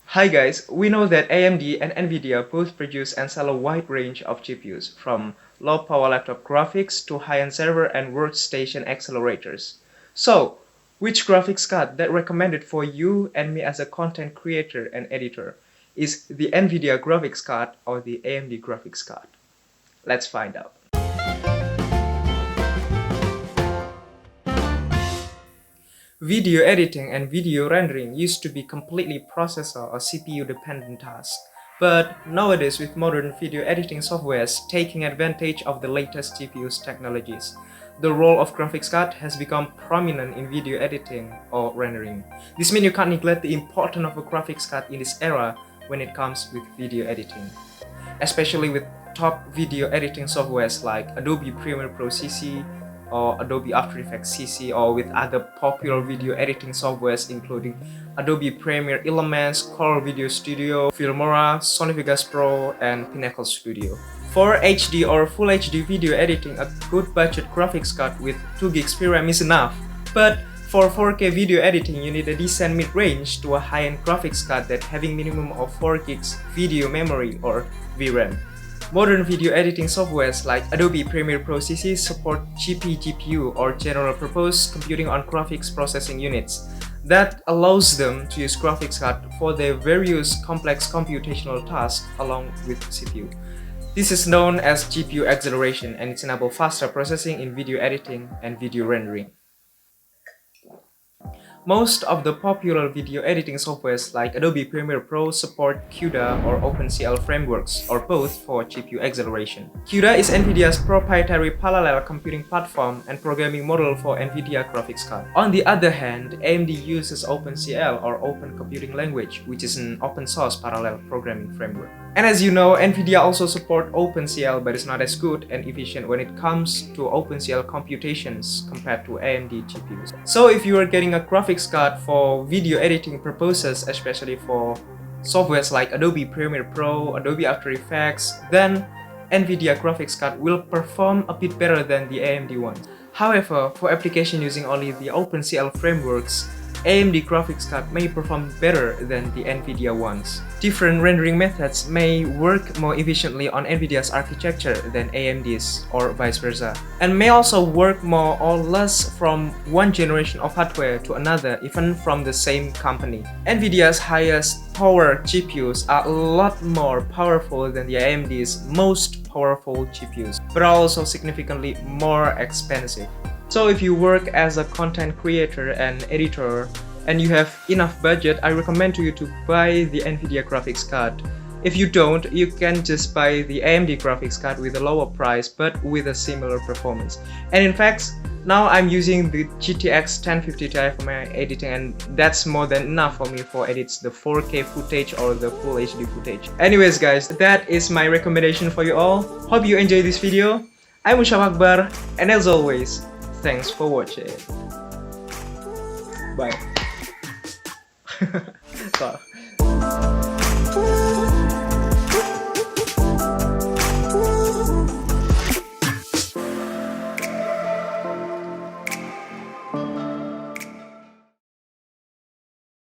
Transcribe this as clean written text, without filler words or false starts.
Hi guys, we know that AMD and Nvidia both produce and sell a wide range of GPUs, from low-power laptop graphics to high-end server and workstation accelerators. So, which graphics card that recommended for you and me as a content creator and editor? Is the Nvidia graphics card or the AMD graphics card? Let's find out. Video editing and video rendering used to be completely processor or CPU dependent tasks. But nowadays, with modern video editing softwares taking advantage of the latest GPU's technologies, the role of graphics card has become prominent in video editing or rendering. This means you can't neglect the importance of a graphics card in this era when it comes with video editing, especially with top video editing softwares like Adobe Premiere Pro CC or Adobe After Effects CC, or with other popular video editing softwares including Adobe Premiere Elements, Color Video Studio, Filmora, Sony Vegas Pro, and Pinnacle Studio. For HD or Full HD video editing, a good budget graphics card with 2GB RAM is enough. But for 4K video editing, you need a decent mid-range to a high-end graphics card that having minimum of 4GB video memory or VRAM. Modern video editing softwares like Adobe Premiere Pro CC support GPGPU or General Purpose Computing on Graphics Processing Units that allows them to use graphics card for their various complex computational tasks along with CPU. This is known as GPU acceleration, and it enables faster processing in video editing and video rendering. Most of the popular video editing softwares like Adobe Premiere Pro support CUDA or OpenCL frameworks, or both, for GPU acceleration. CUDA is Nvidia's proprietary parallel computing platform and programming model for Nvidia graphics card. On the other hand, AMD uses OpenCL or Open Computing Language, which is an open source parallel programming framework. And as you know, Nvidia also supports OpenCL, but it's not as good and efficient when it comes to OpenCL computations compared to AMD GPUs. So if you are getting a graphics card for video editing purposes, especially for softwares like Adobe Premiere Pro, Adobe After Effects, then Nvidia graphics card will perform a bit better than the AMD one. However, for application using only the OpenCL frameworks, AMD graphics card may perform better than the Nvidia ones. Different rendering methods may work more efficiently on Nvidia's architecture than AMD's, or vice versa, and may also work more or less from one generation of hardware to another, even from the same company. Nvidia's highest power GPUs are a lot more powerful than the AMD's most powerful GPUs, but are also significantly more expensive. So if you work as a content creator and editor and you have enough budget, I recommend to you to buy the Nvidia graphics card. If you don't, you can just buy the AMD graphics card with a lower price but with a similar performance. And in fact, now I'm using the GTX 1050 Ti for my editing, and that's more than enough for me for edits the 4K footage or the Full HD footage. Anyways guys, that is my recommendation for you all. Hope you enjoyed this video. I'm Usham Akbar, and as always, thanks for watching. Bye. So.